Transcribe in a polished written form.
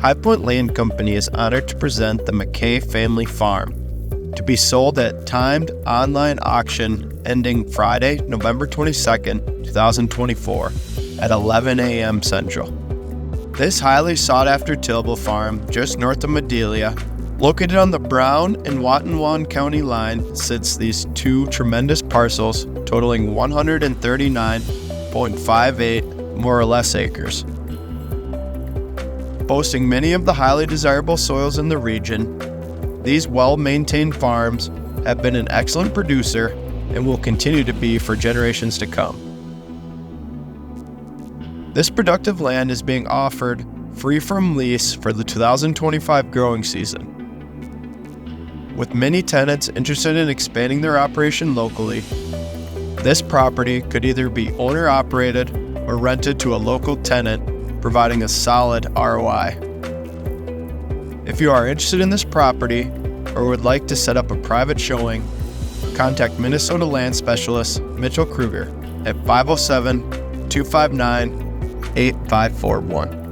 High Point Land Company is honored to present the McKay Family Farm, to be sold at timed online auction ending Friday, November 22nd, 2024 at 11 a.m. Central. This highly sought-after tillable farm, just north of Madelia, located on the Brown and Watonwan County line, sits these two tremendous parcels totaling 139.58 more or less acres. Boasting many of the highly desirable soils in the region, these well-maintained farms have been an excellent producer and will continue to be for generations to come. This productive land is being offered free from lease for the 2025 growing season. With many tenants interested in expanding their operation locally, this property could either be owner-operated or rented to a local tenant, providing a solid ROI. If you are interested in this property or would like to set up a private showing, contact Minnesota Land Specialist Mitchell Kruger at 507-259-8541.